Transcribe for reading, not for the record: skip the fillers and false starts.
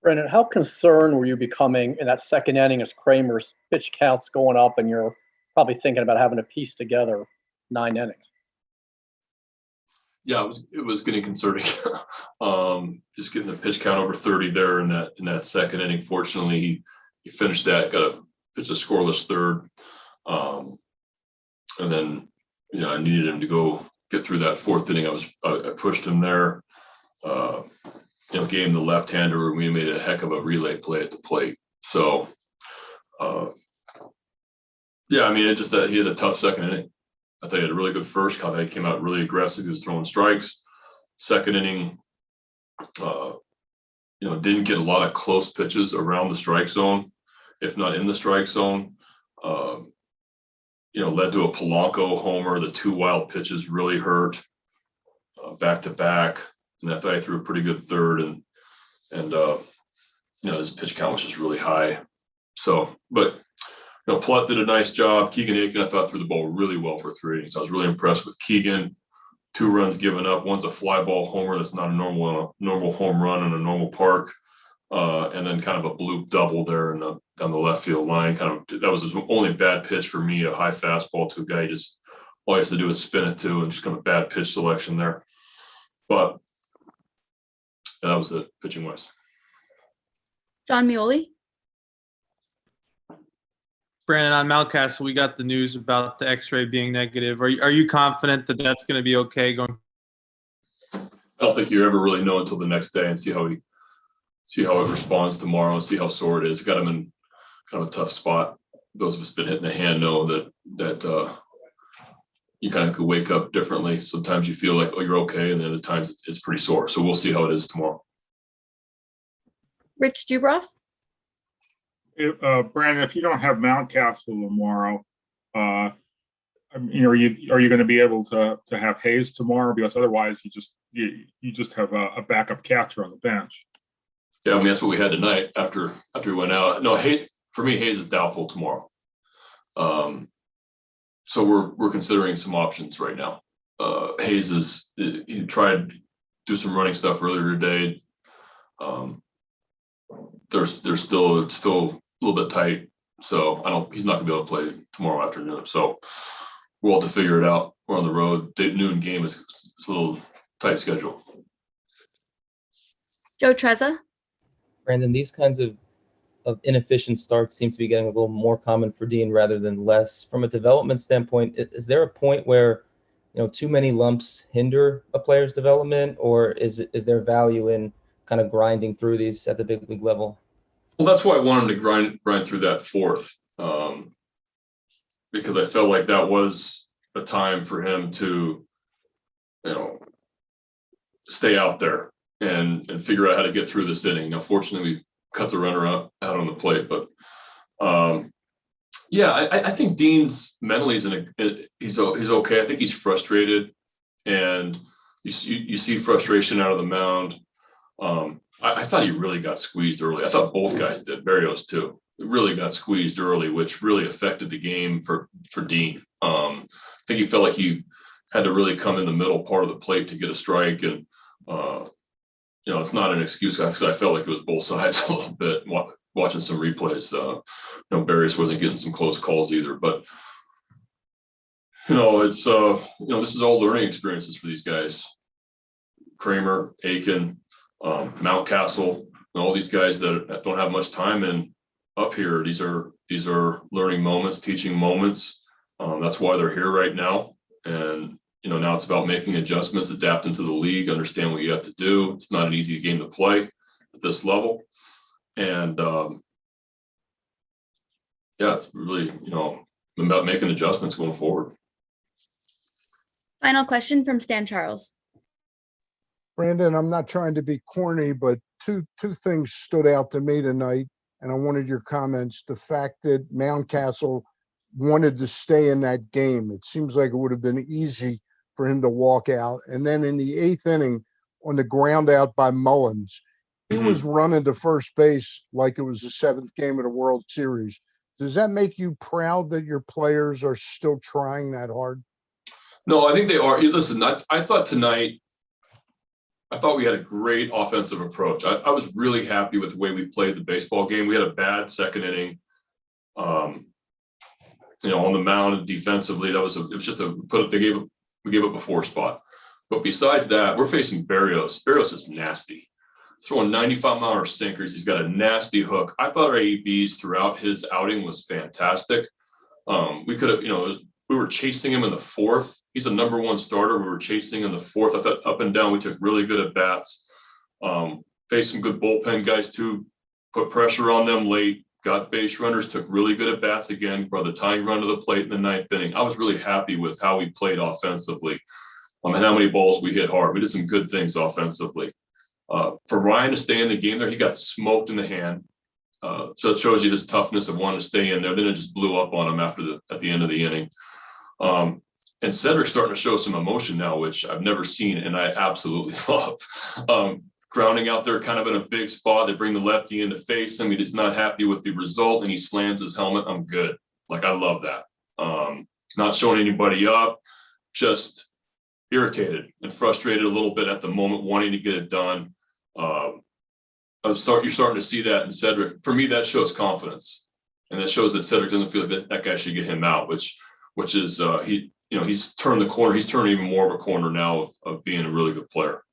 Brandon, how concerned were you becoming in that second inning as Kramer's pitch count's going up and you're probably thinking about having to piece together 9 innings? Yeah, it was getting concerning. Just getting the pitch count over 30 there in that second inning. Fortunately, he finished that, got a pitch a scoreless third. And then, I needed him to go get through that fourth inning. I pushed him there. Gave him the left-hander, and we made a heck of a relay play at the plate. So, it just that he had a tough second inning. I thought he had a really good first. I thought he came out really aggressive. He was throwing strikes. Second inning, didn't get a lot of close pitches around the strike zone, if not in the strike zone. Led to a Polanco homer. The 2 wild pitches really hurt back to back. And I thought he threw a pretty good third, and his pitch count was just really high. So, but Plutt did a nice job. Keegan Aiken, I thought, threw the ball really well for 3 innings. I was really impressed with Keegan. 2 runs given up. One's a fly ball homer. That's not a normal home run in a normal park. And then kind of a bloop double there down the left field line. That was his only bad pitch for me, a high fastball to a guy. He just all he has to do is spin it to, and just kind of bad pitch selection there. But that was it, pitching wise. John Mioli. Brandon, on Mountcastle, we got the news about the X-ray being negative. Are you confident that that's going to be okay going? I don't think you ever really know until the next day and see how it responds tomorrow, see how sore it is. Got him in kind of a tough spot. Those of us been hitting the hand know that you kind of could wake up differently. Sometimes you feel like, oh, you're okay, and then other times it's pretty sore. So we'll see how it is tomorrow. Rich Dubroff. Brandon, if you don't have Mountcastle tomorrow, are you going to be able to have Hayes tomorrow? Because otherwise, you just have a backup catcher on the bench. Yeah, that's what we had tonight after we went out. No, Hayes is doubtful tomorrow. So we're considering some options right now. Hayes he tried to do some running stuff earlier today. There's still a little bit tight, so he's not gonna be able to play tomorrow afternoon. So we'll have to figure it out. We're on the road. Noon game is a little tight schedule. Joe Trezza. Brandon, these kinds of inefficient starts seem to be getting a little more common for Dean rather than less. From a development standpoint, is there a point where too many lumps hinder a player's development, or is there value in kind of grinding through these at the big league level? Well, that's why I wanted to grind through that fourth, because I felt like that was a time for him to, stay out there and figure out how to get through this inning. Now, fortunately, we cut the runner out on the plate, but I think Dean's mentally he's okay. I think he's frustrated, and you see frustration out of the mound. I thought he really got squeezed early. I thought both guys did, Berrios too. It really got squeezed early, which really affected the game for Dean. I think he felt like he had to really come in the middle part of the plate to get a strike, and it's not an excuse because I felt like it was both sides a little bit. Watching some replays, Berrios wasn't getting some close calls either. But it's this is all learning experiences for these guys. Kramer, Aiken, Mountcastle, all these guys that don't have much time in up here. These are learning moments, teaching moments. That's why they're here right now. And now it's about making adjustments, adapting to the league, understand what you have to do. It's not an easy game to play at this level. And it's really, about making adjustments going forward. Final question from Stan Charles. Brandon, I'm not trying to be corny, but two things stood out to me tonight, and I wanted your comments. The fact that Mountcastle wanted to stay in that game. It seems like it would have been easy for him to walk out. And then in the 8th inning, on the ground out by Mullins, he was running to first base like it was the 7th game of the World Series. Does that make you proud that your players are still trying that hard? No, I think they are. Listen, I thought tonight, I thought we had a great offensive approach. I was really happy with the way we played the baseball game. We had a bad second inning. On the mound defensively, it was just we gave up a 4 spot. But besides that, we're facing Barrios. Barrios is nasty. Throwing 95-mile-an-hour sinkers. He's got a nasty hook. I thought our ABs throughout his outing was fantastic. We could have, we were chasing him in the 4th. He's a #1 starter. We were chasing in the 4th. I thought up and down, we took really good at bats. Faced some good bullpen guys too. Put pressure on them late. Got base runners. Took really good at bats again. Brought the tying run to the plate in the 9th inning. I was really happy with how we played offensively. And how many balls we hit hard. We did some good things offensively. For Ryan to stay in the game there, he got smoked in the hand. So it shows you his toughness of wanting to stay in there. Then it just blew up on him at the end of the inning. And Cedric's starting to show some emotion now, which I've never seen, and I absolutely love. Grounding out there kind of in a big spot. They bring the lefty in to face him. He's not happy with the result, and he slams his helmet. I'm good. Like, I love that. Not showing anybody up, just irritated and frustrated a little bit at the moment, wanting to get it done. You're starting to see that in Cedric. For me, that shows confidence, and that shows that Cedric doesn't feel like that guy should get him out, which is he's turned the corner. He's turned even more of a corner now of being a really good player.